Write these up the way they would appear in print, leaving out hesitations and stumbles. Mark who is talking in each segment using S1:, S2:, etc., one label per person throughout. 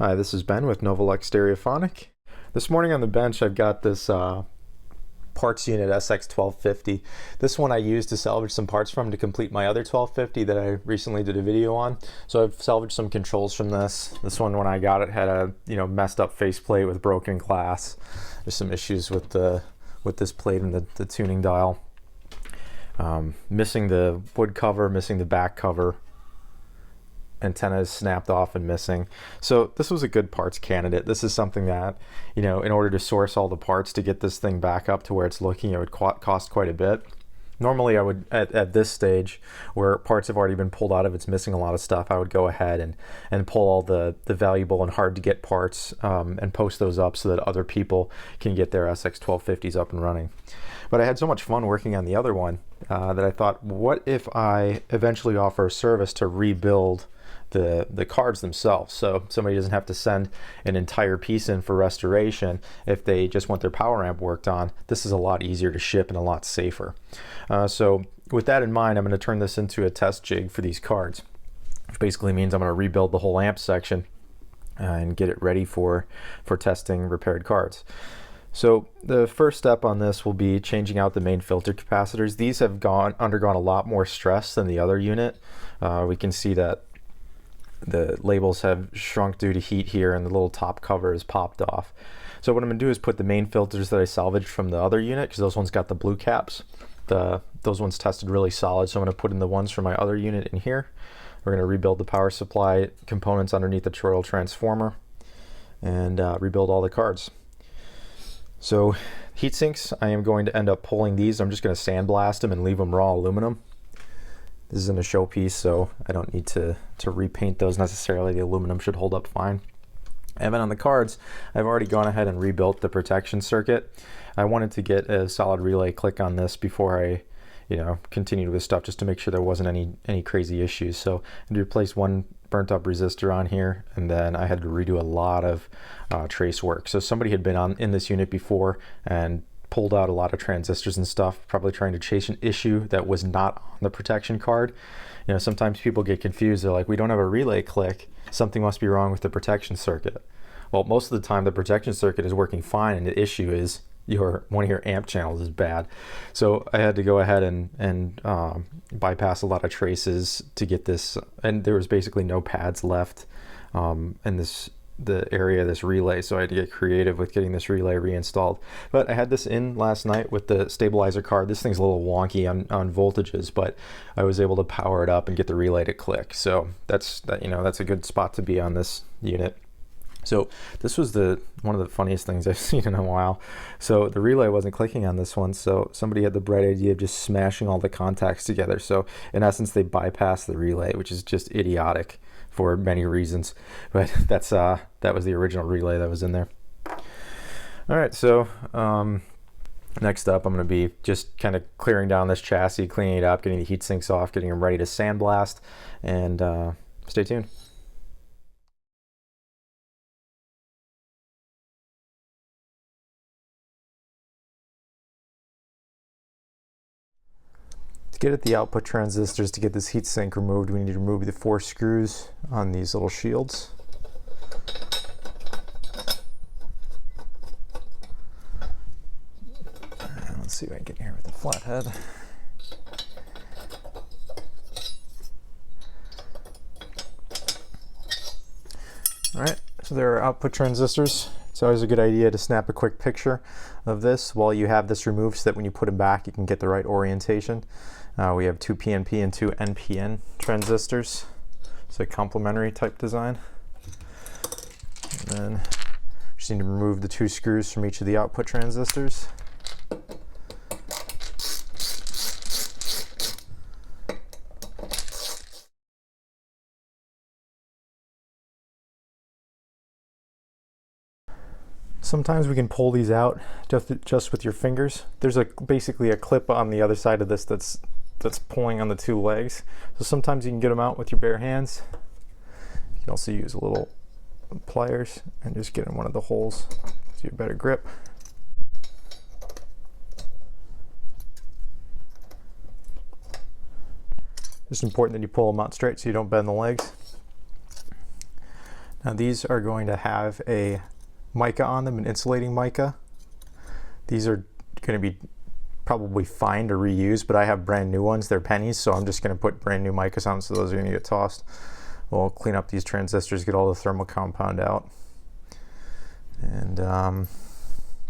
S1: Hi, this is Ben with Novolux Stereophonic. This morning on the bench I've got this parts unit SX-1250. This one I used to salvage some parts from to complete my other 1250 that I recently did a video on. So I've salvaged some controls from this. This one, when I got it, had a messed up faceplate with broken glass. There's some issues with this plate and the tuning dial. Missing the wood cover, missing the back cover. Antenna is snapped off and missing. So this was a good parts candidate. This is something that, in order to source all the parts to get this thing back up to where it's looking, it would cost quite a bit. Normally I would, at this stage where parts have already been pulled out of, it's missing a lot of stuff, I would go ahead and pull all the valuable and hard to get parts and post those up so that other people can get their SX-1250s up and running. But I had so much fun working on the other one that I thought, what if I eventually offer a service to rebuild the cards themselves, so somebody doesn't have to send an entire piece in for restoration. If they just want their power amp worked on, this is a lot easier to ship and a lot safer. So with that in mind, I'm going to turn this into a test jig for these cards, which basically means I'm going to rebuild the whole amp section and get it ready for testing repaired cards. So the first step on this will be changing out the main filter capacitors. These have undergone a lot more stress than the other unit. We can see that the labels have shrunk due to heat here, and the little top cover is popped off. So what I'm going to do is put the main filters that I salvaged from the other unit, because those ones got the blue caps. Those ones tested really solid, so I'm going to put in the ones from my other unit in here. We're going to rebuild the power supply components underneath the toroidal transformer and rebuild all the cards. So heat sinks, I am going to end up pulling these. I'm just going to sandblast them and leave them raw aluminum. This isn't a showpiece, so I don't need to repaint those necessarily. The aluminum should hold up fine. And then on the cards, I've already gone ahead and rebuilt the protection circuit. I wanted to get a solid relay click on this before I continued with stuff, just to make sure there wasn't any crazy issues. So I had to replace one burnt up resistor on here, and then I had to redo a lot of trace work. So somebody had been in this unit before and pulled out a lot of transistors and stuff, probably trying to chase an issue that was not on the protection card. Sometimes people get confused. They're like, we don't have a relay click, something must be wrong with the protection circuit. Well, most of the time the protection circuit is working fine, and the issue is one of your amp channels is bad. So I had to go ahead and bypass a lot of traces to get this, and there was basically no pads left in the area of this relay, so I had to get creative with getting this relay reinstalled. But I had this in last night with the stabilizer card. This thing's a little wonky on voltages, but I was able to power it up and get the relay to click. So that's a good spot to be on this unit. So this was one of the funniest things I've seen in a while. So the relay wasn't clicking on this one, so somebody had the bright idea of just smashing all the contacts together. So in essence, they bypassed the relay, which is just idiotic for many reasons. But that was the original relay that was in there. All right, so next up, I'm going to be just kind of clearing down this chassis, cleaning it up, getting the heat sinks off, getting them ready to sandblast, and stay tuned. To get at the output transistors, to get this heat sink removed, we need to remove the 4 screws on these little shields. And let's see if I can get here with the flathead. All right, so there are output transistors. It's always a good idea to snap a quick picture of this while you have this removed, so that when you put them back, you can get the right orientation. We have 2 PNP and 2 NPN transistors. It's a complementary type design. And then just need to remove the 2 screws from each of the output transistors. Sometimes we can pull these out just with your fingers. There's basically a clip on the other side of this that's pulling on the 2 legs. So sometimes you can get them out with your bare hands. You can also use a little pliers and just get in one of the holes to get better grip. Just important that you pull them out straight so you don't bend the legs. Now these are going to have a mica on them, an insulating mica. These are going to be probably fine to reuse, but I have brand new ones. They're pennies, so I'm just going to put brand new micas on, so those are going to get tossed. We'll clean up these transistors, get all the thermal compound out. And all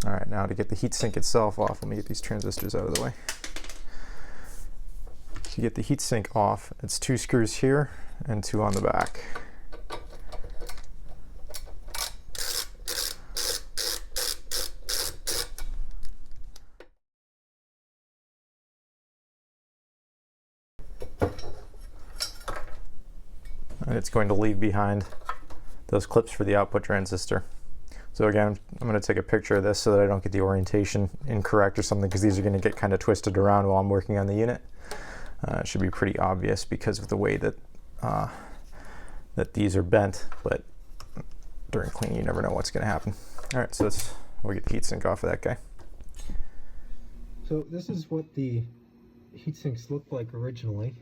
S1: right, now to get the heatsink itself off, let me get these transistors out of the way. To get the heatsink off, it's 2 screws here and 2 on the back. And it's going to leave behind those clips for the output transistor. So again, I'm going to take a picture of this so that I don't get the orientation incorrect or something, because these are going to get kind of twisted around while I'm working on the unit. It should be pretty obvious because of the way that that these are bent, but during cleaning you never know what's going to happen. All right, so we'll get the heatsink off of that guy.
S2: So this is what the heatsinks looked like originally.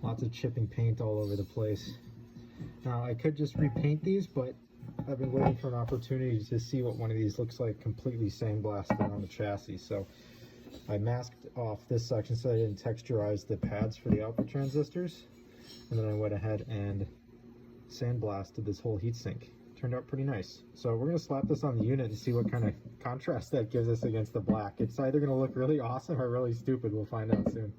S2: Lots of chipping paint all over the place. Now I could just repaint these, but I've been waiting for an opportunity to see what one of these looks like completely sandblasted on the chassis. So I masked off this section so I didn't texturize the pads for the output transistors, and then I went ahead and sandblasted this whole heatsink. Turned out pretty nice. So we're going to slap this on the unit and see what kind of contrast that gives us against the black. It's either going to look really awesome or really stupid. We'll find out soon.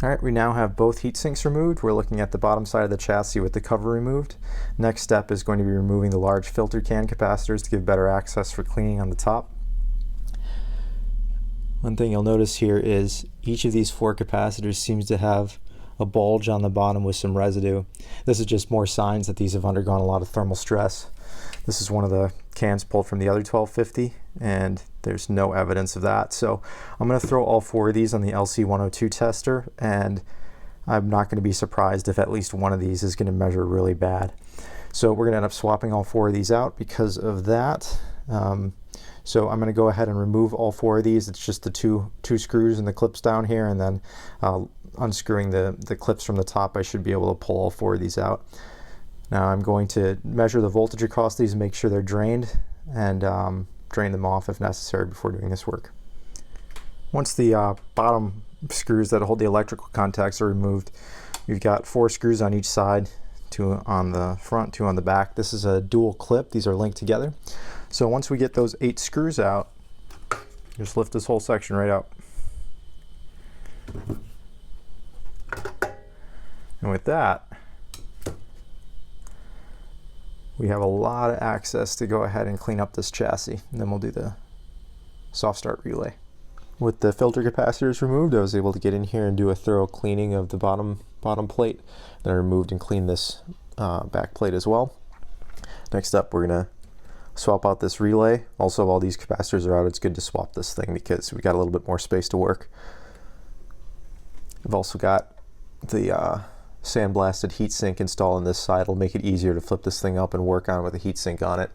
S1: All right, we now have both heat sinks removed. We're looking at the bottom side of the chassis with the cover removed. Next step is going to be removing the large filter can capacitors to give better access for cleaning on the top. One thing you'll notice here is each of these 4 capacitors seems to have a bulge on the bottom with some residue. This is just more signs that these have undergone a lot of thermal stress. This is one of the cans pulled from the other 1250, and there's no evidence of that. So I'm going to throw all 4 of these on the LC102 tester, and I'm not going to be surprised if at least one of these is going to measure really bad. So we're going to end up swapping all 4 of these out because of that. So I'm going to go ahead and remove all 4 of these. It's just the two screws and the clips down here, and then unscrewing the clips from the top, I should be able to pull all 4 of these out. Now I'm going to measure the voltage across these and make sure they're drained, and drain them off if necessary before doing this work. Once the bottom screws that hold the electrical contacts are removed, we've got 4 screws on each side, 2 on the front, 2 on the back. This is a dual clip. These are linked together. So once we get those 8 screws out, just lift this whole section right out. And with that, we have a lot of access to go ahead and clean up this chassis, and then we'll do the soft start relay. With the filter capacitors removed, I was able to get in here and do a thorough cleaning of the bottom plate. Then I removed and cleaned this back plate as well. Next up, we're gonna swap out this relay. Also, while these capacitors are out, it's good to swap this thing because we got a little bit more space to work. I've also got the sandblasted heatsink installed on this side. It'll make it easier to flip this thing up and work on it with a heatsink on it.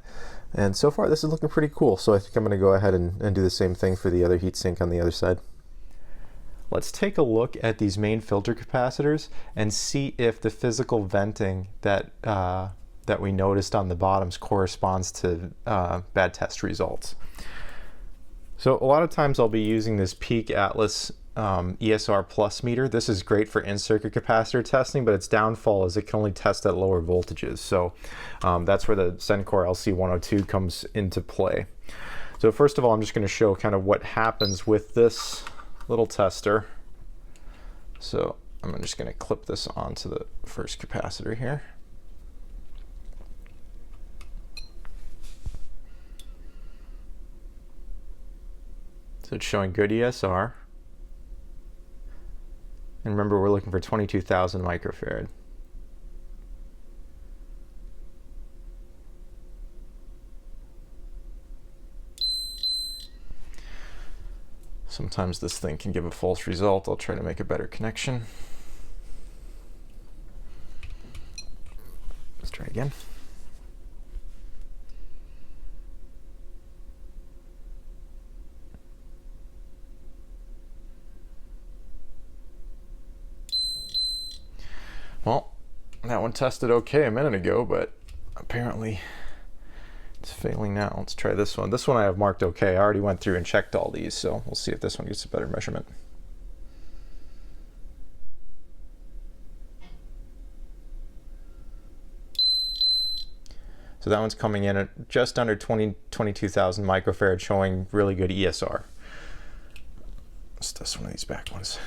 S1: And so far this is looking pretty cool, so I think I'm going to go ahead and do the same thing for the other heatsink on the other side. Let's take a look at these main filter capacitors and see if the physical venting that that we noticed on the bottoms corresponds to bad test results. So a lot of times I'll be using this Peak Atlas ESR Plus meter. This is great for in-circuit capacitor testing, but its downfall is it can only test at lower voltages. So that's where the Sencor LC102 comes into play. So first of all, I'm just going to show kind of what happens with this little tester. So I'm just going to clip this onto the first capacitor here. So it's showing good ESR. And remember, we're looking for 22,000 microfarad. Sometimes this thing can give a false result. I'll try to make a better connection. Let's try again. Well, that one tested okay a minute ago, but apparently it's failing now. Let's try this one. This one I have marked okay. I already went through and checked all these, so we'll see if this one gets a better measurement. So that one's coming in at just under 22,000 microfarad, showing really good ESR. Let's test one of these back ones.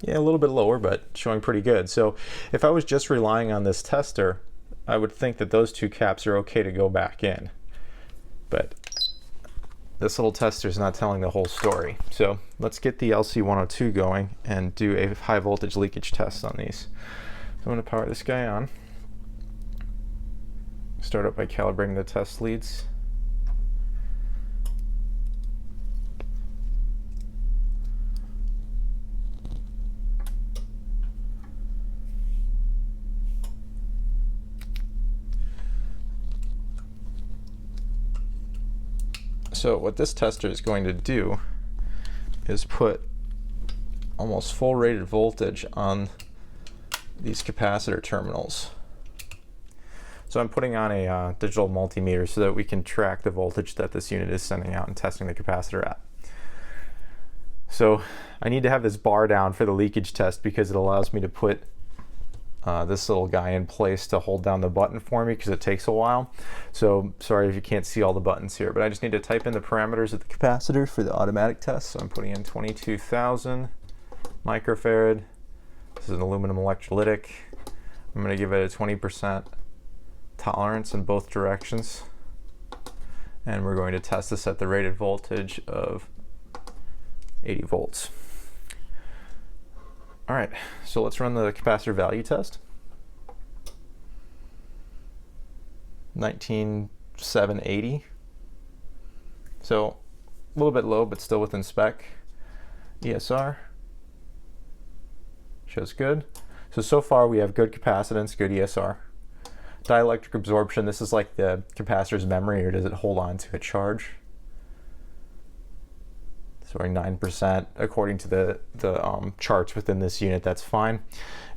S1: Yeah, a little bit lower, but showing pretty good. So if I was just relying on this tester, I would think that those two caps are okay to go back in. But this little tester is not telling the whole story. So let's get the LC102 going and do a high voltage leakage test on these. So I'm going to power this guy on. Start up by calibrating the test leads. So what this tester is going to do is put almost full rated voltage on these capacitor terminals. So I'm putting on a digital multimeter so that we can track the voltage that this unit is sending out and testing the capacitor at. So I need to have this bar down for the leakage test because it allows me to put this little guy in place to hold down the button for me because it takes a while. So sorry if you can't see all the buttons here, but I just need to type in the parameters of the capacitor for the automatic test. So I'm putting in 22,000 microfarad. This is an aluminum electrolytic. I'm going to give it a 20% tolerance in both directions. And we're going to test this at the rated voltage of 80 volts. All right, so let's run the capacitor value test. 19,780. So a little bit low, but still within spec. ESR shows good. So far we have good capacitance, good ESR. Dielectric absorption, this is like the capacitor's memory, or does it hold on to a charge? So we're 9% according to the charts within this unit. That's fine.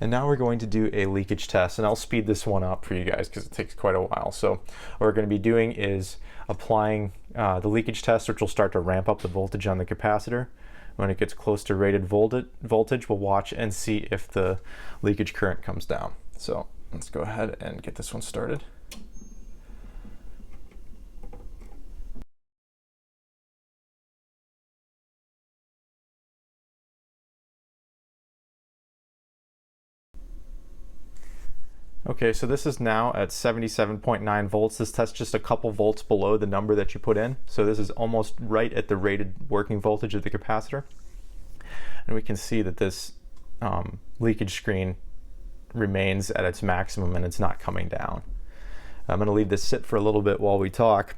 S1: And now we're going to do a leakage test, and I'll speed this one up for you guys because it takes quite a while. So what we're going to be doing is applying the leakage test, which will start to ramp up the voltage on the capacitor. When it gets close to rated voltage, we'll watch and see if the leakage current comes down. So let's go ahead and get this one started. Okay, so this is now at 77.9 volts. This tests just a couple volts below the number that you put in. So this is almost right at the rated working voltage of the capacitor. And we can see that this leakage screen remains at its maximum and it's not coming down. I'm going to leave this sit for a little bit while we talk,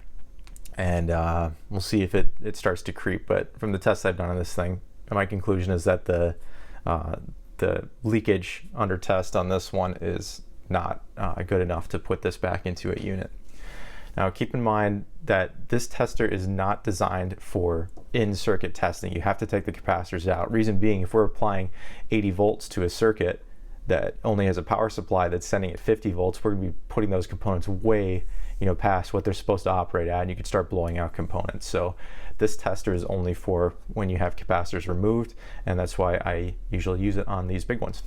S1: and we'll see if it starts to creep. But from the tests I've done on this thing, my conclusion is that the leakage under test on this one is not good enough to put this back into a unit. Now keep in mind that this tester is not designed for in-circuit testing. You have to take the capacitors out. Reason being, if we're applying 80 volts to a circuit that only has a power supply that's sending at 50 volts, we're going to be putting those components way past what they're supposed to operate at, and you could start blowing out components. So this tester is only for when you have capacitors removed, and that's why I usually use it on these big ones.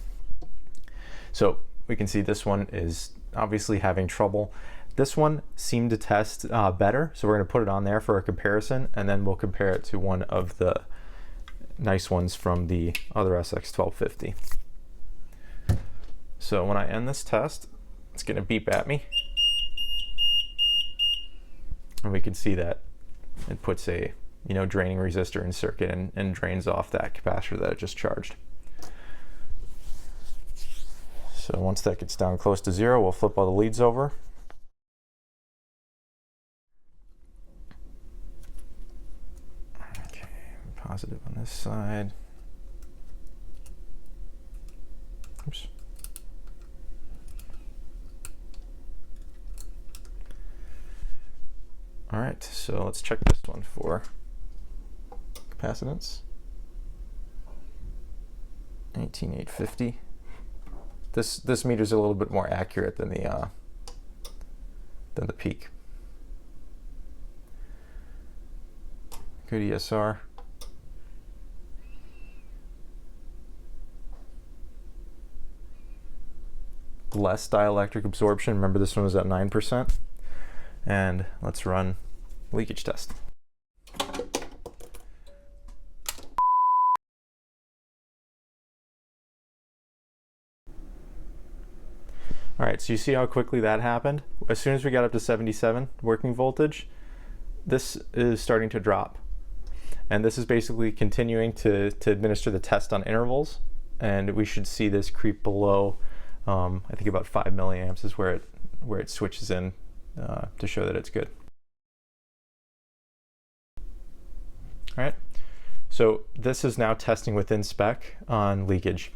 S1: So we can see this one is obviously having trouble. This one seemed to test better, so we're going to put it on there for a comparison, and then we'll compare it to one of the nice ones from the other SX-1250. So when I end this test, it's going to beep at me, and we can see that it puts a draining resistor in circuit and drains off that capacitor that it just charged. So once that gets down close to zero, we'll flip all the leads over. Okay, positive on this side, Oops. All right, so let's check this one for capacitance. 18850. This meter's a little bit more accurate than the peak. Good ESR. Less dielectric absorption. Remember, this one was at 9%. And let's run leakage test. All right, so you see how quickly that happened? As soon as we got up to 77 working voltage, this is starting to drop. And this is basically continuing to administer the test on intervals. And we should see this creep below, I think about 5 milliamps is where it switches in to show that it's good. All right, so this is now testing within spec on leakage.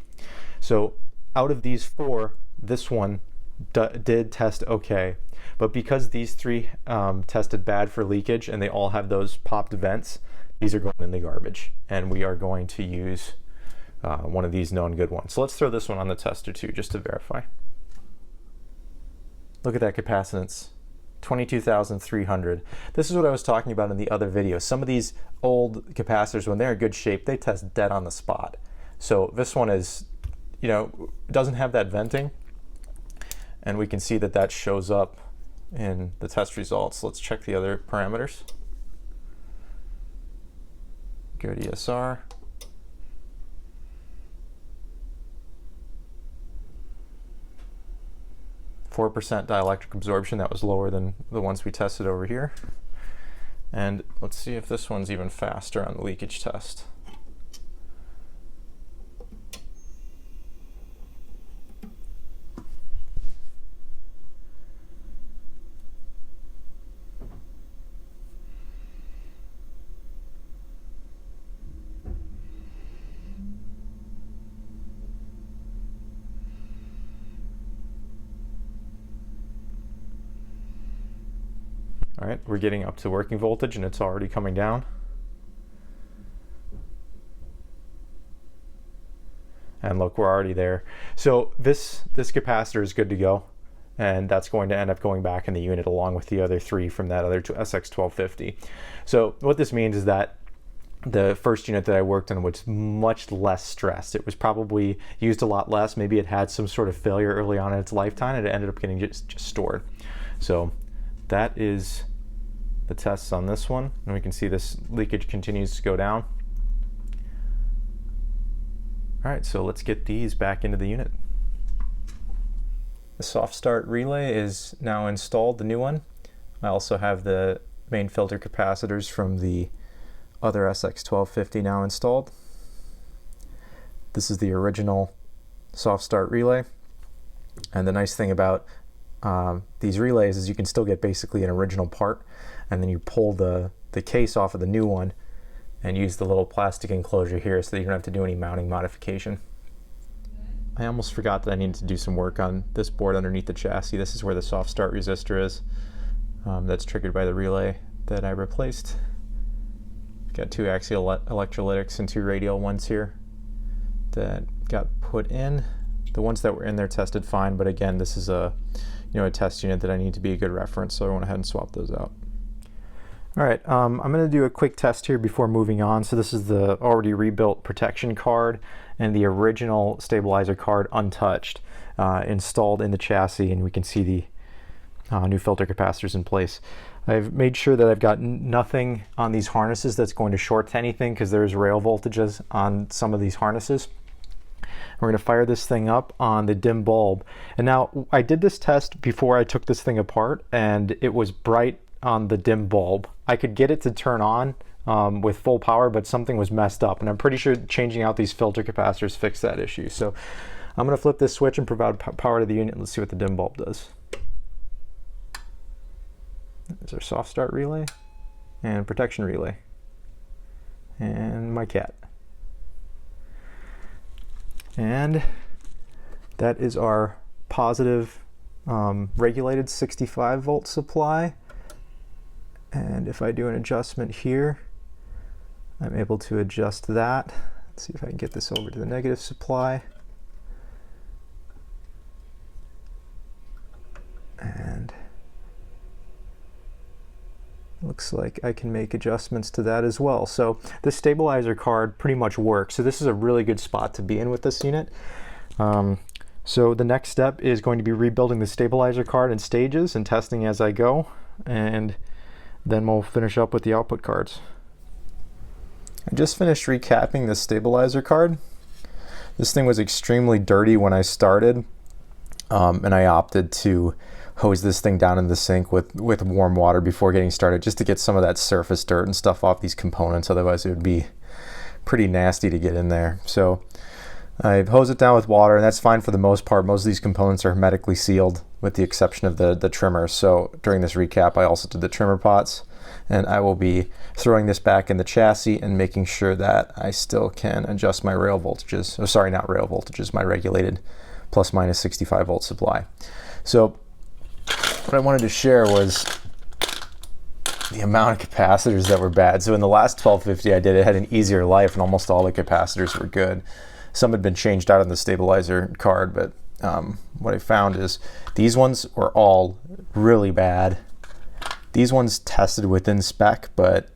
S1: So out of these four, this one did test okay, but because these three tested bad for leakage and they all have those popped vents, these are going in the garbage, and we are going to use one of these known good ones. So let's throw this one on the tester too, just to verify. Look at that capacitance, 22,300. This is what I was talking about in the other video. Some of these old capacitors, when they're in good shape, they test dead on the spot. So this one is, you know, doesn't have that venting, and we can see that that shows up in the test results. Let's check the other parameters. Good ESR. .4% dielectric absorption. That was lower than the ones we tested over here. And let's see if this one's even faster on the leakage test. All right, we're getting up to working voltage and it's already coming down. And look, we're already there. So this capacitor is good to go, and that's going to end up going back in the unit along with the other three from that other SX-1250. So what this means is that the first unit that I worked on was much less stressed. It was probably used a lot less. Maybe it had some sort of failure early on in its lifetime and it ended up getting just stored. So that is the tests on this one, and we can see this leakage continues to go down. All right, so let's get these back into the unit. The soft start relay is now installed, the new one. I also have the main filter capacitors from the other SX-1250 now installed. This is the original soft start relay, and the nice thing about these relays is you can still get basically an original part, and then you pull the case off of the new one and use the little plastic enclosure here so that you don't have to do any mounting modification. I almost forgot that I needed to do some work on this board underneath the chassis. This is where the soft start resistor is. That's triggered by the relay that I replaced. Got two axial electrolytics and two radial ones here that got put in. The ones that were in there tested fine, but again, this is a test unit that I need to be a good reference, so I went ahead and swapped those out. All right, I'm going to do a quick test here before moving on. So this is the already rebuilt protection card and the original stabilizer card untouched, installed in the chassis, and we can see the new filter capacitors in place. I've made sure that I've got nothing on these harnesses that's going to short to anything, because there's rail voltages on some of these harnesses. We're going to fire this thing up on the dim bulb. And now I did this test before I took this thing apart, and it was bright on the dim bulb. I could get it to turn on with full power, but something was messed up, and I'm pretty sure changing out these filter capacitors fixed that issue. So I'm going to flip this switch and provide power to the unit. Let's see what the dim bulb does. There's our soft start relay and protection relay and my cat. And That is our positive regulated 65 volt supply. And if I do an adjustment here, I'm able to adjust that. Let's see if I can get this over to the negative supply. And looks like I can make adjustments to that as well. So this stabilizer card pretty much works. So this is a really good spot to be in with this unit. So the next step is going to be rebuilding the stabilizer card in stages and testing as I go. And then we'll finish up with the output cards. I just finished recapping the stabilizer card. This thing was extremely dirty when I started, and I opted to hose this thing down in the sink with warm water before getting started, just to get some of that surface dirt and stuff off these components. Otherwise it would be pretty nasty to get in there. So I've hosed it down with water, and that's fine for the most part. Most of these components are hermetically sealed with the exception of the trimmers. So during this recap I also did the trimmer pots, and I will be throwing this back in the chassis and making sure that I still can adjust my rail voltages. Oh, sorry, not rail voltages, my regulated plus minus 65 volt supply. So what I wanted to share was the amount of capacitors that were bad. So in the last 1250 I did, it had an easier life and almost all the capacitors were good. Some had been changed out on the stabilizer card, but what I found is these ones were all really bad. These ones tested within spec, but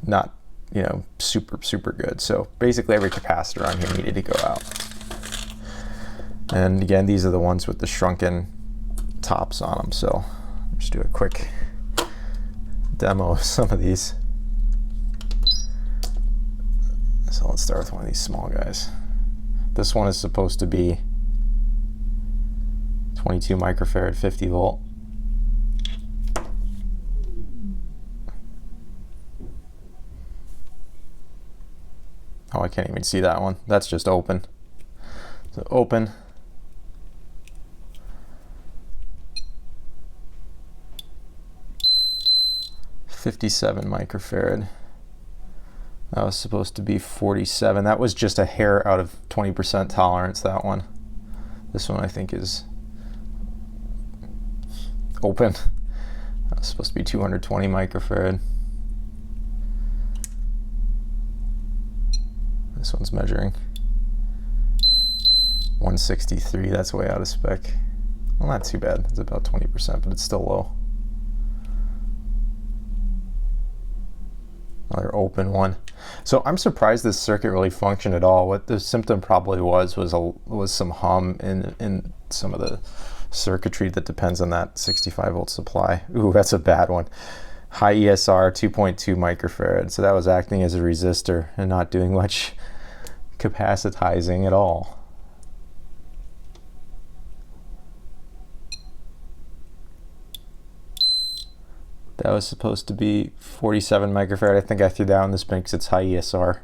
S1: not, you know, super good. So basically every capacitor on here needed to go out. And again, these are the ones with the shrunken tops on them. So I'll just do a quick demo of some of these. So let's start with one of these small guys. This one is supposed to be 22 microfarad, 50 volt. Oh, I can't even see that one. That's just open. So open. $57 microfarad. That was supposed to be 47. That was just a hair out of 20% tolerance, that one. This one I think is open. That was supposed to be 220 microfarad. This one's measuring 163. That's way out of spec. Well, not too bad. It's about 20%, but it's still low. Another open one. So I'm surprised this circuit really functioned at all. What the symptom probably was some hum in some of the circuitry that depends on that 65 volt supply. Ooh, that's a bad one. High ESR, 2.2 microfarad. So that was acting as a resistor and not doing much capacitizing at all. That was supposed to be 47 microfarad. I think I threw that on this bin because it's high ESR.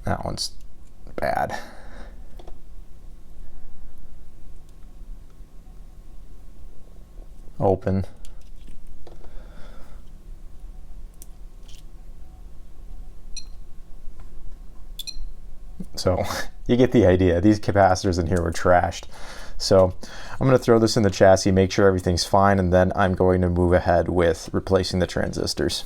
S1: That one's bad. Open. So you get the idea. These capacitors in here were trashed. So I'm going to throw this in the chassis, make sure everything's fine, and then I'm going to move ahead with replacing the transistors.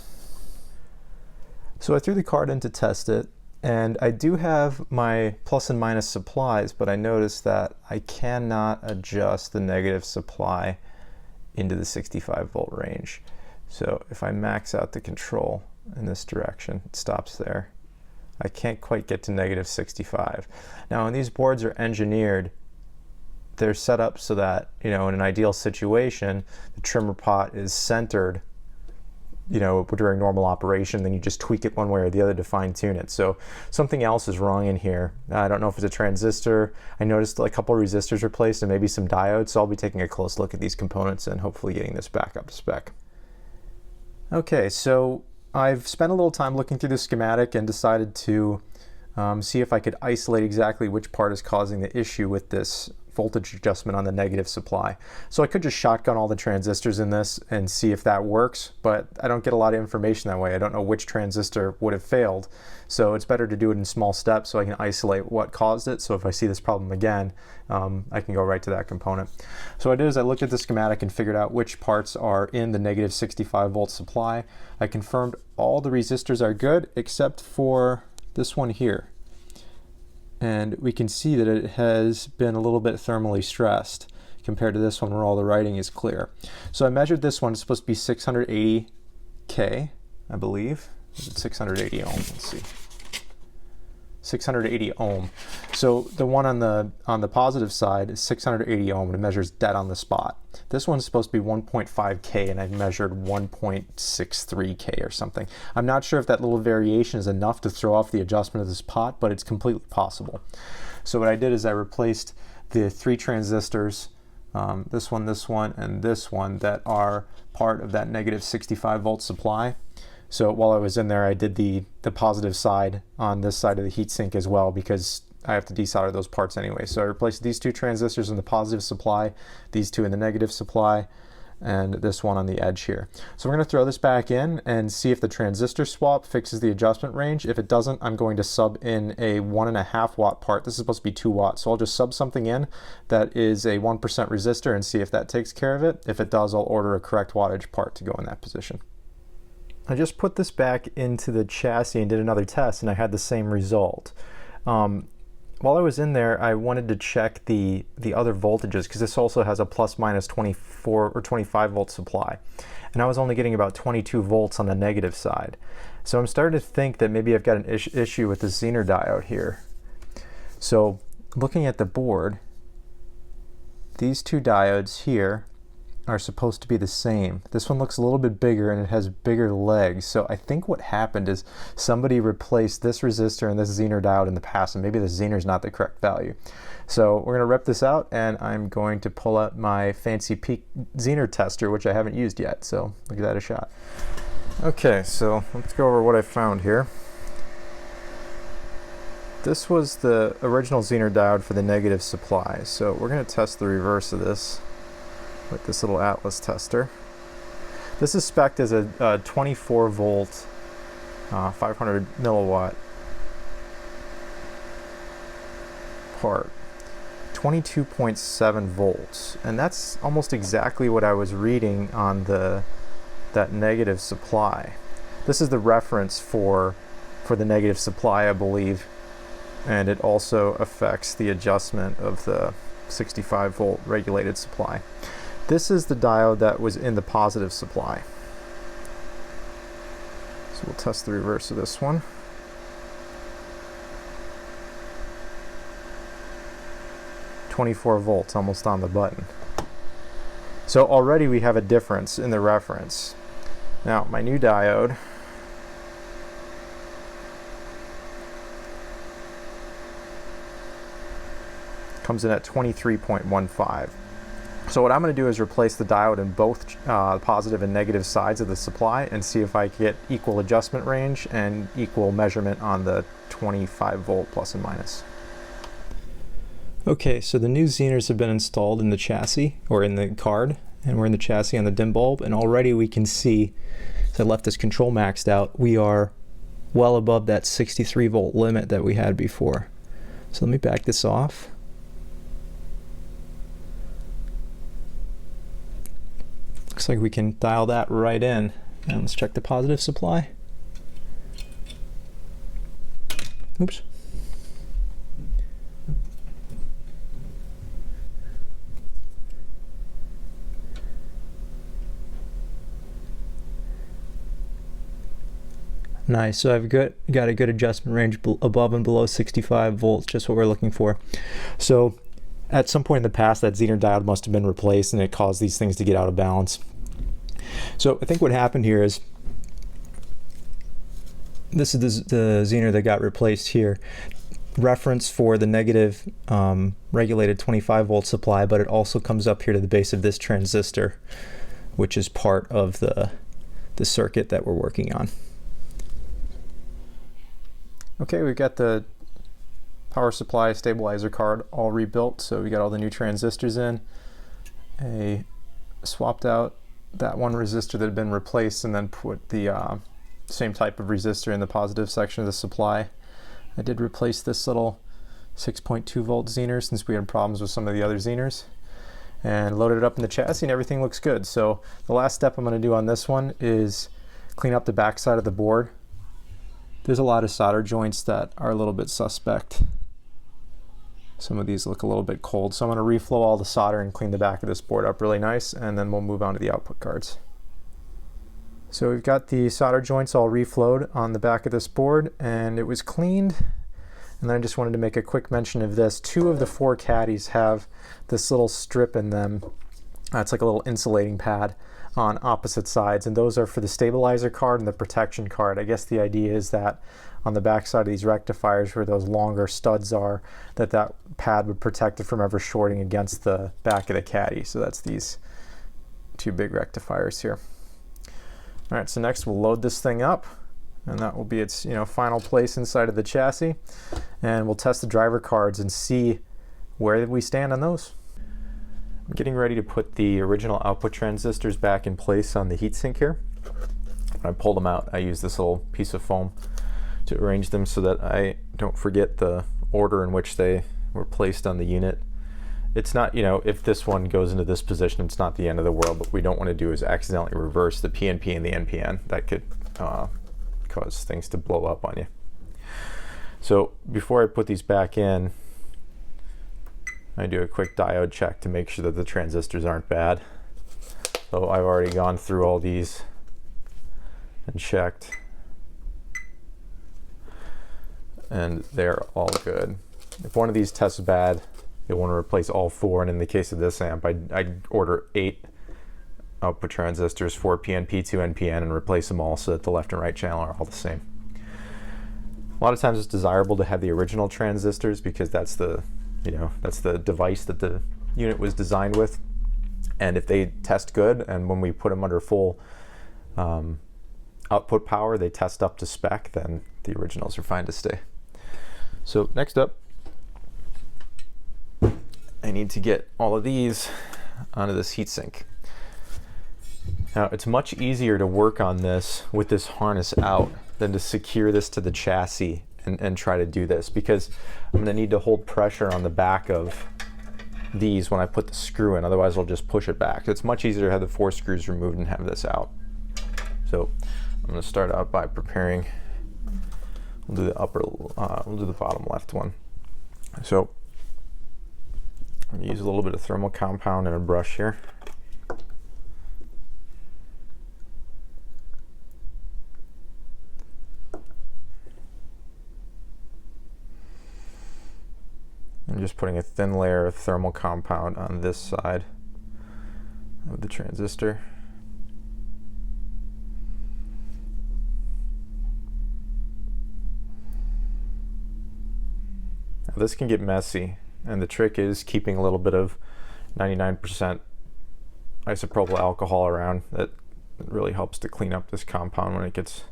S1: So I threw the card in to test it, and I do have my plus and minus supplies, but I noticed that I cannot adjust the negative supply into the 65 volt range. So if I max out the control in this direction, it stops there. I can't quite get to negative 65. Now when these boards are engineered, they're set up so that, you know, in an ideal situation, the trimmer pot is centered, you know, during normal operation, then you just tweak it one way or the other to fine tune it. So something else is wrong in here. I don't know if it's a transistor. I noticed a couple resistors replaced and maybe some diodes, so I'll be taking a close look at these components and hopefully getting this back up to spec. Okay, so I've spent a little time looking through the schematic and decided to see if I could isolate exactly which part is causing the issue with this voltage adjustment on the negative supply. So I could just shotgun all the transistors in this and see if that works, but I don't get a lot of information that way. I don't know which transistor would have failed. So it's better to do it in small steps so I can isolate what caused it. So if I see this problem again, I can go right to that component. So what I did is I looked at the schematic and figured out which parts are in the negative 65 volt supply. I confirmed all the resistors are good except for this one here. And we can see that it has been a little bit thermally stressed compared to this one where all the writing is clear. So I measured this one. It's supposed to be 680 K, I believe. Is it 680 ohm? Let's see. 680 ohm. So the one on the positive side is 680 ohm and it measures dead on the spot. This one's supposed to be 1.5 K and I've measured 1.63 K or something. I'm not sure if that little variation is enough to throw off the adjustment of this pot, but it's completely possible. So what I did is I replaced the 3 transistors, this one, and this one that are part of that negative 65 volt supply. So while I was in there, I did the positive side on this side of the heatsink as well because I have to desolder those parts anyway. So I replaced these 2 transistors in the positive supply, these 2 in the negative supply, and this one on the edge here. So we're going to throw this back in and see if the transistor swap fixes the adjustment range. If it doesn't, I'm going to sub in a 1.5 watt part. This is supposed to be 2 watts. So I'll just sub something in that is a 1% resistor and see if that takes care of it. If it does, I'll order a correct wattage part to go in that position. I just put this back into the chassis and did another test and I had the same result. While I was in there, I wanted to check the other voltages because this also has a plus minus 24 or 25 volt supply. And I was only getting about 22 volts on the negative side. So I'm starting to think that maybe I've got an issue with the Zener diode here. So looking at the board, these 2 diodes here are supposed to be the same. This one looks a little bit bigger and it has bigger legs. So I think what happened is somebody replaced this resistor and this Zener diode in the past, and maybe the Zener is not the correct value. So we're going to rep this out and I'm going to pull out my fancy peak Zener tester, which I haven't used yet. So we'll give that a shot. Okay, so let's go over what I found here. This was the original Zener diode for the negative supply. So we're going to test the reverse of this with this little Atlas tester. This is spec'd as a 24 volt 500 milliwatt part, 22.7 volts, and that's almost exactly what I was reading on that negative supply. This is the reference for the negative supply, I believe, and it also affects the adjustment of the 65 volt regulated supply. This is the diode that was in the positive supply. So we'll test the reverse of this one. .24 volts, almost on the button. So already we have a difference in the reference. Now my new diode comes in at 23.15. So what I'm going to do is replace the diode in both positive and negative sides of the supply and see if I get equal adjustment range and equal measurement on the 25 volt plus and minus. Okay, so the new Zeners have been installed in the chassis, or in the card, and we're in the chassis on the dim bulb, and already we can see, as I left this control maxed out, we are well above that 63 volt limit that we had before. So let me back this off. Looks like we can dial that right in. And let's check the positive supply. Oops. Nice, so I've got a good adjustment range above and below 65 volts, just what we're looking for. So at some point in the past, that Zener diode must have been replaced and it caused these things to get out of balance. So I think what happened here is, this is the Zener that got replaced here. Reference for the negative regulated 25 volt supply, but it also comes up here to the base of this transistor, which is part of the circuit that we're working on. Okay, we've got the power supply, stabilizer card all rebuilt. So we got all the new transistors in. Swapped out that one resistor that had been replaced and then put the same type of resistor in the positive section of the supply. I did replace this little 6.2 volt Zener since we had problems with some of the other Zeners, and loaded it up in the chassis and everything looks good. So the last step I'm going to do on this one is clean up the back side of the board. There's a lot of solder joints that are a little bit suspect. Some of these look a little bit cold, so I'm going to reflow all the solder and clean the back of this board up really nice, and then we'll move on to the output cards. So we've got the solder joints all reflowed on the back of this board, and it was cleaned. And then I just wanted to make a quick mention of this. 2 of the 4 caddies have this little strip in them. It's like a little insulating pad on opposite sides, and those are for the stabilizer card and the protection card. I guess the idea is that on the back side of these rectifiers where those longer studs are, that pad would protect it from ever shorting against the back of the caddy. So that's these 2 big rectifiers here. All right, so next we'll load this thing up, and that will be its final place inside of the chassis, and we'll test the driver cards and see where we stand on those. I'm getting ready to put the original output transistors back in place on the heatsink here. When I pulled them out, I used this little piece of foam to arrange them so that I don't forget the order in which they were placed on the unit. It's not, if this one goes into this position, it's not the end of the world. What we don't want to do is accidentally reverse the PNP and the NPN. That could cause things to blow up on you. So before I put these back in, I do a quick diode check to make sure that the transistors aren't bad. So I've already gone through all these and checked, and they're all good. If one of these tests bad, you'll want to replace all 4, and in the case of this amp, I'd order 8 output transistors, 4 PNP, 2 NPN, and replace them all so that the left and right channel are all the same. A lot of times it's desirable to have the original transistors because that's the device that the unit was designed with, and if they test good and when we put them under full output power they test up to spec, then the originals are fine to stay. So next up, I need to get all of these onto this heatsink. Now it's much easier to work on this with this harness out than to secure this to the chassis and try to do this, because I'm going to need to hold pressure on the back of these when I put the screw in, otherwise I'll just push it back. It's much easier to have the 4 screws removed and have this out. So I'm going to start out by preparing, we'll do the bottom left one. So I'm going to use a little bit of thermal compound and a brush here. I'm just putting a thin layer of thermal compound on this side of the transistor. Now this can get messy, and the trick is keeping a little bit of 99% isopropyl alcohol around. That really helps to clean up this compound when it gets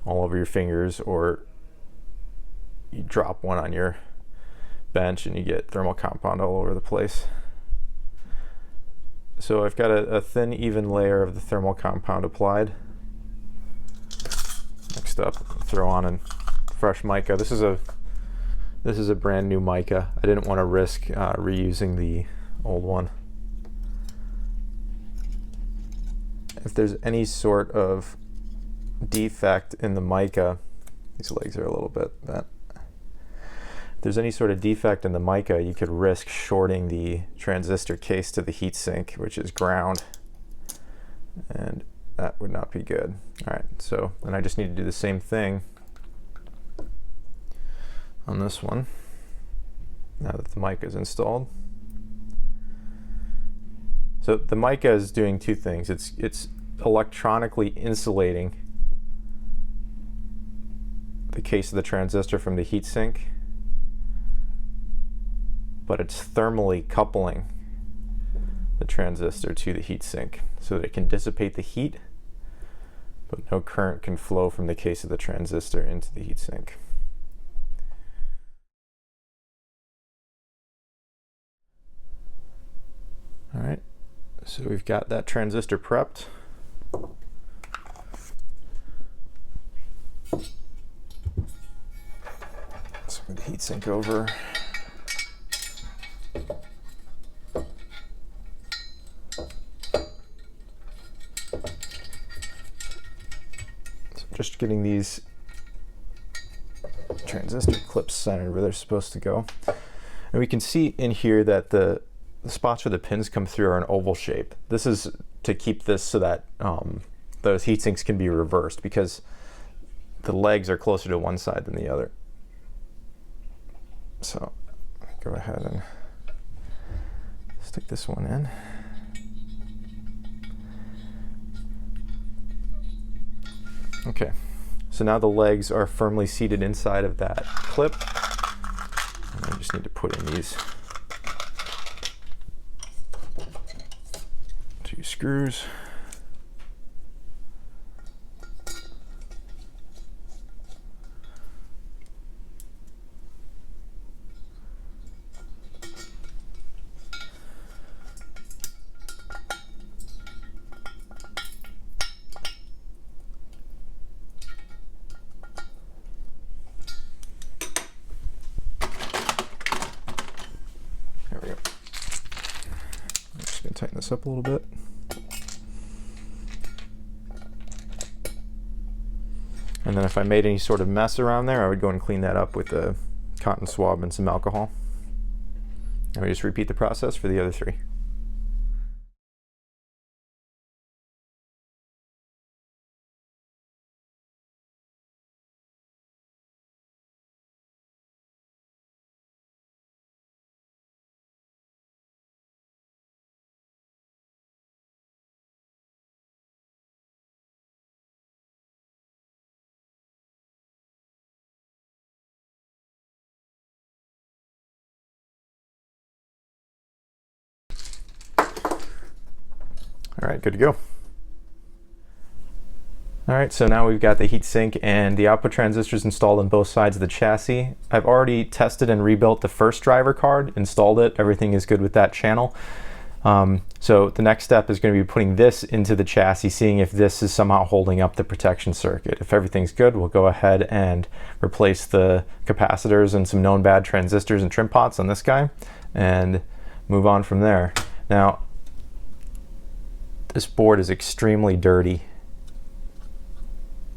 S1: all over your fingers, or you drop one on your bench and you get thermal compound all over the place. So I've got a thin, even layer of the thermal compound applied. Next up, throw on a fresh mica. This is a brand new mica. I didn't want to risk reusing the old one. If there's any sort of defect in the mica, these legs are a little bit bent. If there's any sort of defect in the mica, you could risk shorting the transistor case to the heatsink, which is ground, and that would not be good. All right, so then I just need to do the same thing on this one now that the mica is installed. So the mica is doing 2 things. It's electronically insulating the case of the transistor from the heatsink, but it's thermally coupling the transistor to the heatsink so that it can dissipate the heat, but no current can flow from the case of the transistor into the heatsink. So we've got that transistor prepped. So I'm going to heatsink over. So just getting these transistor clips centered where they're supposed to go. And we can see in here that the spots where the pins come through are an oval shape. This is to keep this so that those heat sinks can be reversed, because the legs are closer to one side than the other. So go ahead and stick this one in. Okay, so now the legs are firmly seated inside of that clip. And I just need to put in these 2 screws. There we go. I'm just going to tighten this up a little bit. And then if I made any sort of mess around there, I would go and clean that up with a cotton swab and some alcohol. And we just repeat the process for the other 3. All right, good to go. All right, so now we've got the heatsink and the output transistors installed on both sides of the chassis. I've already tested and rebuilt the first driver card, installed it. Everything is good with that channel. So the next step is going to be putting this into the chassis, seeing if this is somehow holding up the protection circuit. If everything's good, we'll go ahead and replace the capacitors and some known bad transistors and trim pots on this guy and move on from there. Now, this board is extremely dirty,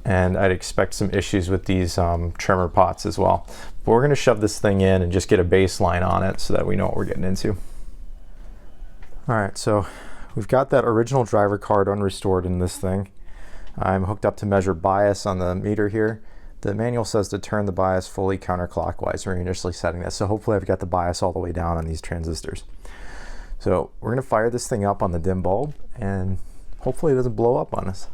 S1: and I'd expect some issues with these trimmer pots as well. But we're going to shove this thing in and just get a baseline on it so that we know what we're getting into. All right, so we've got that original driver card unrestored in this thing. I'm hooked up to measure bias on the meter here. The manual says to turn the bias fully counterclockwise when you're initially setting this, so hopefully I've got the bias all the way down on these transistors. So we're going to fire this thing up on the dim bulb, and hopefully it doesn't blow up on us.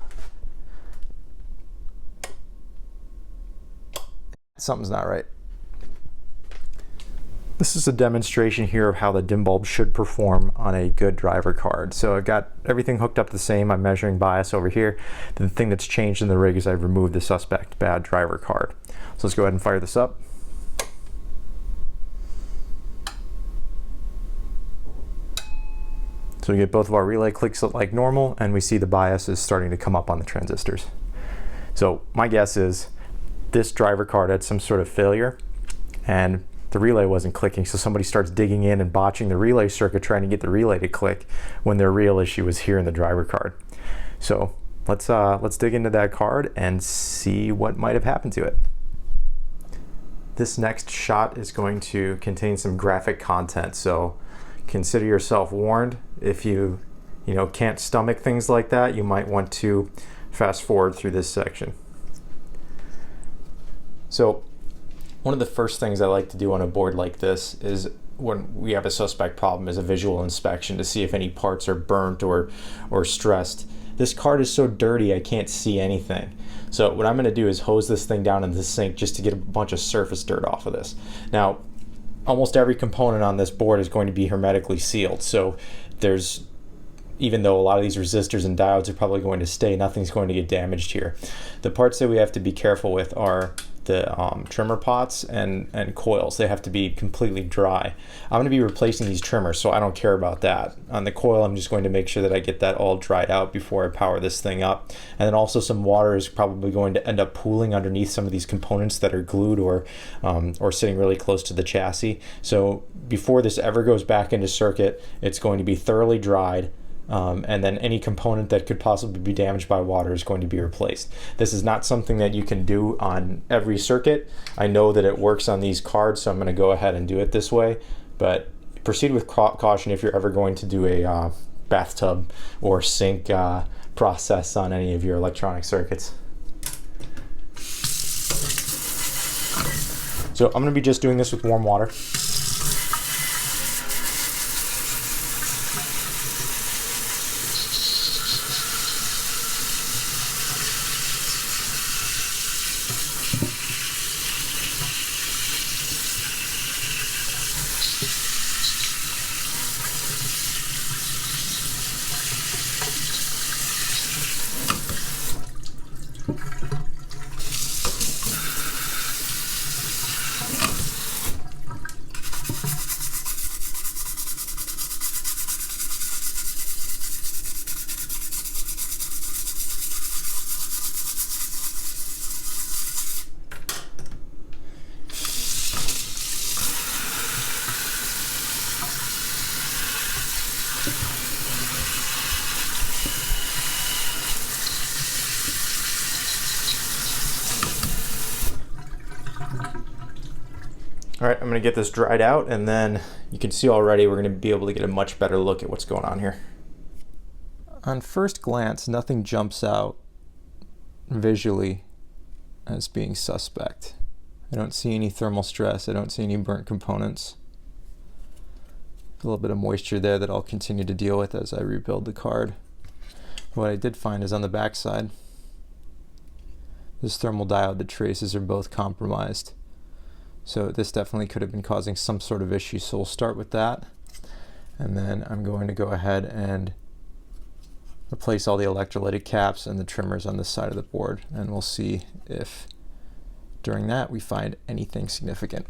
S1: Something's not right. This is a demonstration here of how the dim bulb should perform on a good driver card. So I've got everything hooked up the same. I'm measuring bias over here. The thing that's changed in the rig is I've removed the suspect bad driver card. So let's go ahead and fire this up. So we get both of our relay clicks like normal, and we see the bias is starting to come up on the transistors. So my guess is this driver card had some sort of failure and the relay wasn't clicking, so somebody starts digging in and botching the relay circuit trying to get the relay to click when their real issue was here in the driver card. So let's dig into that card and see what might have happened to it. This next shot is going to contain some graphic content, so consider yourself warned. If you can't stomach things like that, you might want to fast forward through this section. So one of the first things I like to do on a board like this is, when we have a suspect problem, is a visual inspection to see if any parts are burnt or stressed. This card is so dirty I can't see anything. So what I'm going to do is hose this thing down into the sink just to get a bunch of surface dirt off of this. Now, almost every component on this board is going to be hermetically sealed, so even though a lot of these resistors and diodes are probably going to stay, nothing's going to get damaged here. The parts that we have to be careful with are trimmer pots and coils. They have to be completely dry. I'm going to be replacing these trimmers, so I don't care about that. On the coil, I'm just going to make sure that I get that all dried out before I power this thing up. And then also some water is probably going to end up pooling underneath some of these components that are glued or sitting really close to the chassis. So before this ever goes back into circuit, it's going to be thoroughly dried. And then any component that could possibly be damaged by water is going to be replaced. This is not something that you can do on every circuit. I know that it works on these cards, so I'm going to go ahead and do it this way, but proceed with caution if you're ever going to do a bathtub or sink process on any of your electronic circuits. So I'm going to be just doing this with warm water. All right, I'm going to get this dried out, and then you can see already we're going to be able to get a much better look at what's going on here. On first glance, nothing jumps out visually as being suspect. I don't see any thermal stress. I don't see any burnt components. A little bit of moisture there that I'll continue to deal with as I rebuild the card. What I did find is on the back side, this thermal diode, the traces are both compromised. So this definitely could have been causing some sort of issue. So we'll start with that. And then I'm going to go ahead and replace all the electrolytic caps and the trimmers on this side of the board. And we'll see if during that we find anything significant.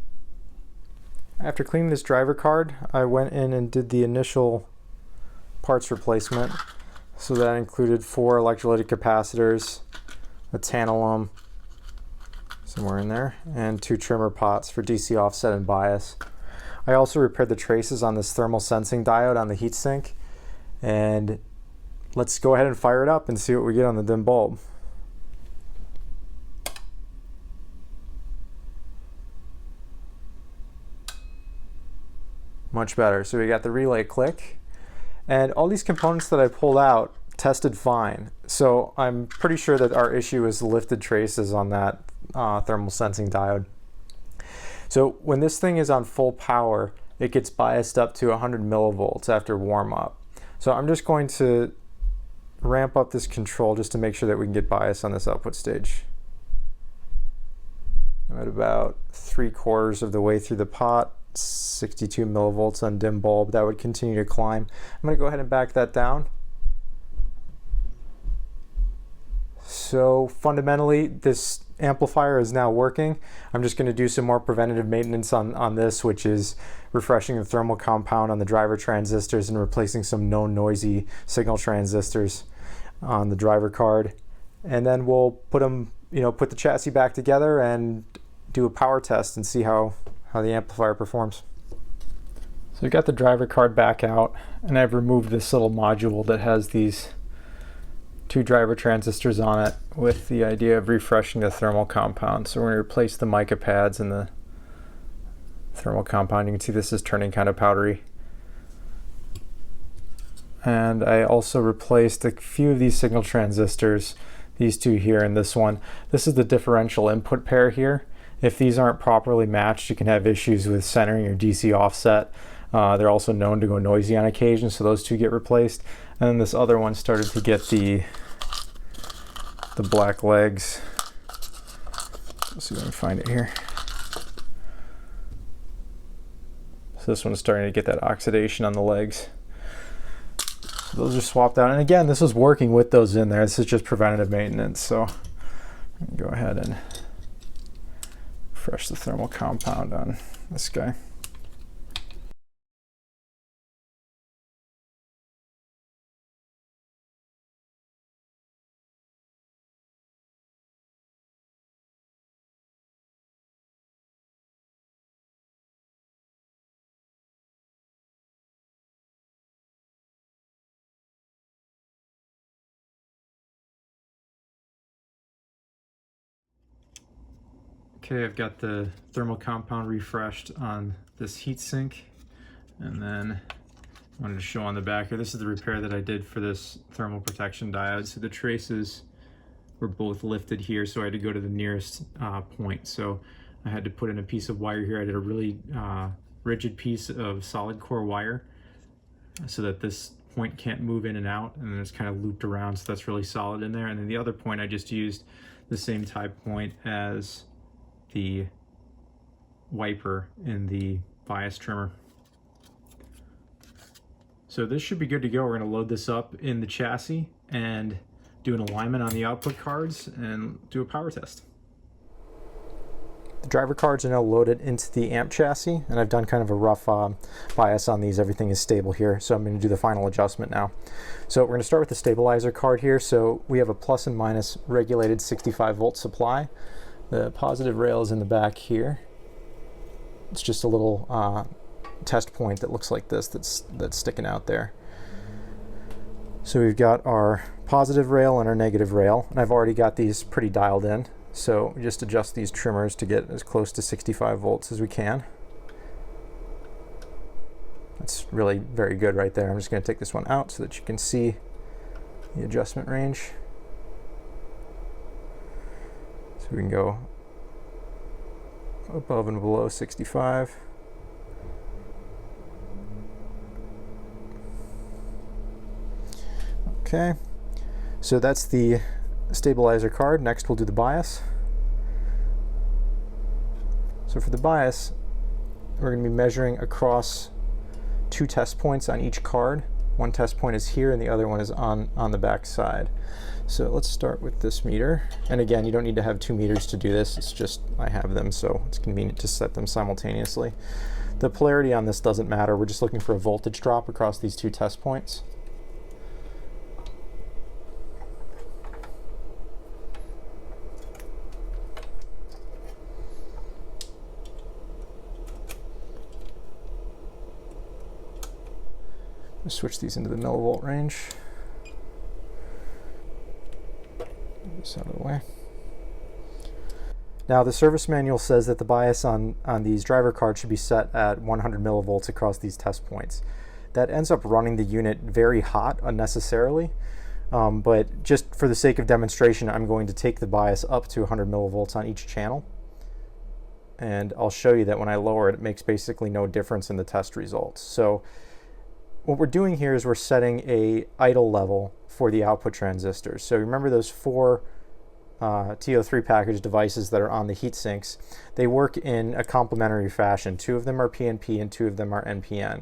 S1: After cleaning this driver card, I went in and did the initial parts replacement. So that included 4 electrolytic capacitors, a tantalum, somewhere in there, and 2 trimmer pots for DC offset and bias. I also repaired the traces on this thermal sensing diode on the heatsink, and let's go ahead and fire it up and see what we get on the dim bulb. Much better. So we got the relay click, and all these components that I pulled out tested fine. So I'm pretty sure that our issue is the lifted traces on that thermal sensing diode. So when this thing is on full power, it gets biased up to 100 millivolts after warm up. So I'm just going to ramp up this control just to make sure that we can get bias on this output stage. I'm at about 3/4 of the way through the pot, 62 millivolts on dim bulb. That would continue to climb. I'm going to go ahead and back that down. So fundamentally, this amplifier is now working. I'm just going to do some more preventative maintenance on this, which is refreshing the thermal compound on the driver transistors and replacing some known noisy signal transistors on the driver card. And then we'll put them, put the chassis back together and do a power test and see how the amplifier performs. So I got the driver card back out, and I've removed this little module that has these 2 driver transistors on it with the idea of refreshing the thermal compound. So we're going to replace the mica pads and the thermal compound. You can see this is turning kind of powdery. And I also replaced a few of these signal transistors, these 2 here and this one. This is the differential input pair here. If these aren't properly matched, you can have issues with centering your DC offset. They're also known to go noisy on occasion, so those 2 get replaced. And then this other one started to get the black legs. Let's see if I can find it here. So this one's starting to get that oxidation on the legs. So those are swapped out. And again, this was working with those in there. This is just preventative maintenance. So I'm gonna go ahead and refresh the thermal compound on this guy. Okay, I've got the thermal compound refreshed on this heatsink, and then I wanted to show on the back here, this is the repair that I did for this thermal protection diode. So the traces were both lifted here, so I had to go to the nearest point. So I had to put in a piece of wire here. I did a really rigid piece of solid core wire so that this point can't move in and out, and then it's kind of looped around, so that's really solid in there. And then the other point, I just used the same type point as the wiper in the bias trimmer. So this should be good to go. We're going to load this up in the chassis and do an alignment on the output cards and do a power test. The driver cards are now loaded into the amp chassis, and I've done kind of a rough bias on these. Everything is stable here, so I'm going to do the final adjustment now. So we're going to start with the stabilizer card here. So we have a plus and minus regulated 65 volt supply. The positive rail is in the back here. It's just a little test point that looks like this that's sticking out there. So we've got our positive rail and our negative rail, and I've already got these pretty dialed in. So we just adjust these trimmers to get as close to 65 volts as we can. That's really very good right there. I'm just going to take this one out so that you can see the adjustment range. So we can go above and below 65. Okay, so that's the stabilizer card. Next we'll do the bias. So for the bias, we're going to be measuring across 2 test points on each card. One test point is here and the other one is on the back side. So let's start with this meter. And again, you don't need to have 2 meters to do this. It's just I have them, so it's convenient to set them simultaneously. The polarity on this doesn't matter. We're just looking for a voltage drop across these 2 test points. Switch these into the millivolt range. Move this out of the way. Now the service manual says that the bias on these driver cards should be set at 100 millivolts across these test points. That ends up running the unit very hot unnecessarily, but just for the sake of demonstration, I'm going to take the bias up to 100 millivolts on each channel, and I'll show you that when I lower it, it makes basically no difference in the test results. So what we're doing here is we're setting a idle level for the output transistors. So remember those 4 TO3 package devices that are on the heat sinks. They work in a complementary fashion. 2 of them are PNP and 2 of them are NPN.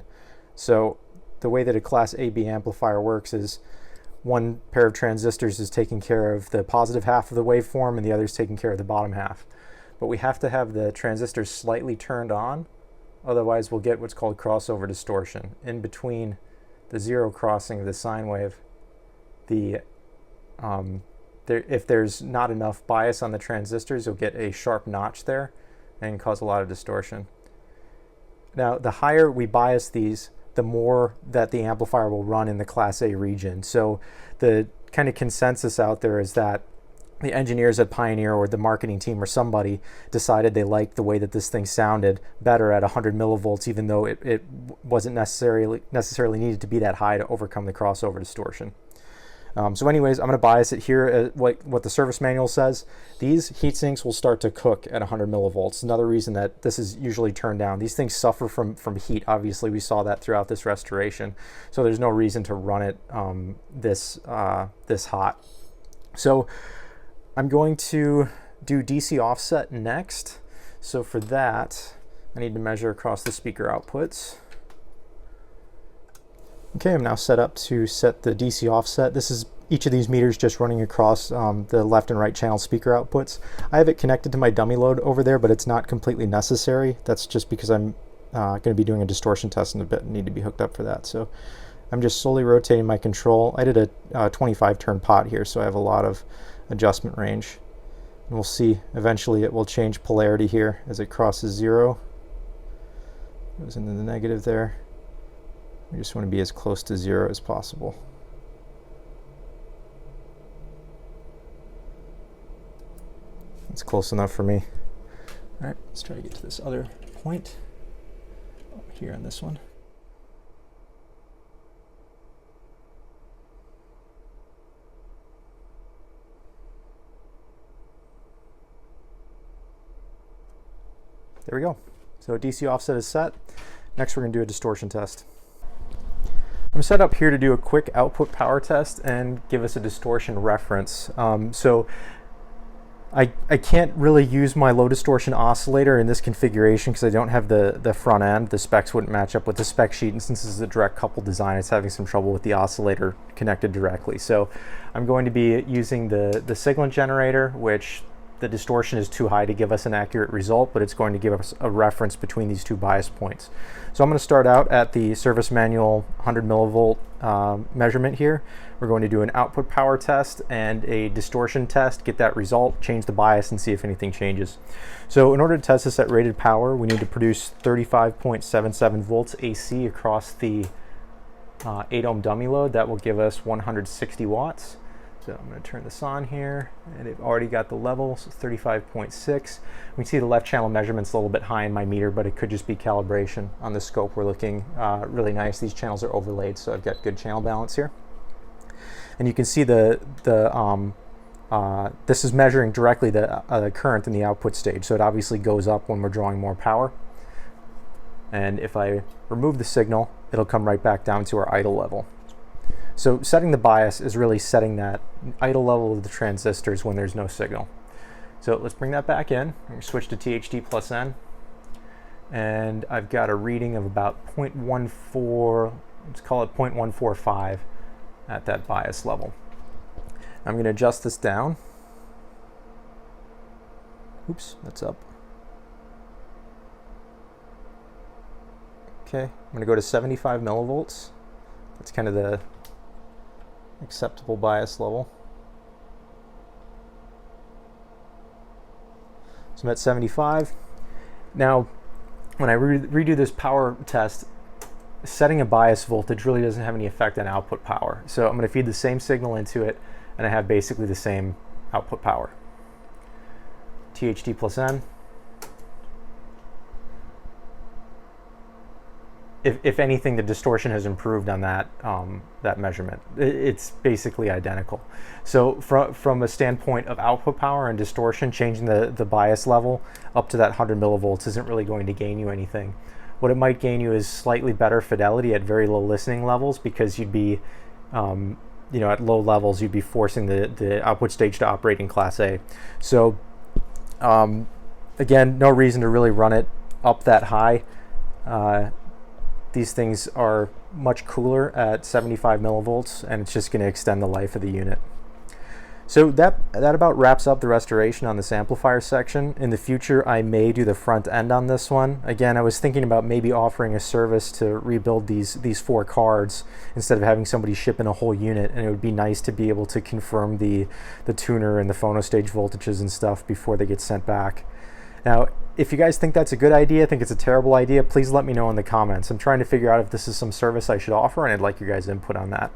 S1: So the way that a Class AB amplifier works is one pair of transistors is taking care of the positive half of the waveform and the other is taking care of the bottom half. But we have to have the transistors slightly turned on. Otherwise, we'll get what's called crossover distortion. In between the zero crossing of the sine wave, if there's not enough bias on the transistors, you'll get a sharp notch there and cause a lot of distortion. Now, the higher we bias these, the more that the amplifier will run in the Class A region. So the kind of consensus out there is that the engineers at Pioneer or the marketing team or somebody decided they liked the way that this thing sounded better at 100 millivolts, even though it wasn't necessarily needed to be that high to overcome the crossover distortion. So anyways, I'm going to bias it here. What the service manual says, these heat sinks will start to cook at 100 millivolts. Another reason that this is usually turned down. These things suffer from heat. Obviously, we saw that throughout this restoration. So there's no reason to run it this hot. So I'm going to do DC offset next. So for that, I need to measure across the speaker outputs. Okay, I'm now set up to set the DC offset. This is
S3: each of these meters just running across the left and right channel speaker outputs. I have it connected to my dummy load over there, but it's not completely necessary. That's just because I'm going to be doing a distortion test in a bit and need to be hooked up for that. So I'm just slowly rotating my control. I did a 25 turn pot here, so I have a lot of adjustment range. And we'll see eventually it will change polarity here as it crosses 0. Goes into the negative there. We just want to be as close to 0 as possible. That's close enough for me. All right, let's try to get to this other point here on this one. There we go. So DC offset is set. Next we're going to do a distortion test. I'm set up here to do a quick output power test and give us a distortion reference. So I can't really use my low distortion oscillator in this configuration because I don't have the front end. The specs wouldn't match up with the spec sheet, and since this is a direct coupled design, it's having some trouble with the oscillator connected directly. So I'm going to be using the signal generator, which the distortion is too high to give us an accurate result, but it's going to give us a reference between these two bias points. So I'm going to start out at the service manual 100 millivolt measurement here. We're going to do an output power test and a distortion test, get that result, change the bias, and see if anything changes. So in order to test this at rated power, we need to produce 35.77 volts AC across the 8 ohm dummy load. That will give us 160 watts. So I'm going to turn this on here, and it already got the level, so 35.6. We can see the left channel measurement's a little bit high in my meter, but it could just be calibration. On the scope, we're looking really nice. These channels are overlaid, so I've got good channel balance here. And you can see this is measuring directly the current in the output stage, so it obviously goes up when we're drawing more power. And if I remove the signal, it'll come right back down to our idle level. So setting the bias is really setting that idle level of the transistors when there's no signal. So let's bring that back in. We switch to THD plus N. And I've got a reading of about 0.14, let's call it 0.145 at that bias level. I'm going to adjust this down. Oops, that's up. Okay, I'm going to go to 75 millivolts. That's kind of the acceptable bias level. So I'm at 75. Now, when I redo this power test, setting a bias voltage really doesn't have any effect on output power. So I'm going to feed the same signal into it, and I have basically the same output power. THD plus N. If anything, the distortion has improved on that that measurement. It's basically identical. So from a standpoint of output power and distortion, changing the bias level up to that 100 millivolts isn't really going to gain you anything. What it might gain you is slightly better fidelity at very low listening levels, because you'd be, at low levels, you'd be forcing the output stage to operate in Class A. So again, no reason to really run it up that high. These things are much cooler at 75 millivolts, and it's just going to extend the life of the unit. So that about wraps up the restoration on this amplifier section. In the future, I may do the front end on this one. Again, I was thinking about maybe offering a service to rebuild these 4 cards instead of having somebody ship in a whole unit, and it would be nice to be able to confirm the tuner and the phono stage voltages and stuff before they get sent back. Now, if you guys think that's a good idea, think it's a terrible idea, please let me know in the comments. I'm trying to figure out if this is some service I should offer, and I'd like your guys' input on that.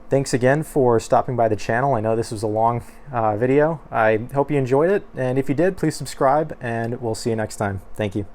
S3: Thanks again for stopping by the channel. I know this was a long video. I hope you enjoyed it, and if you did, please subscribe, and we'll see you next time. Thank you.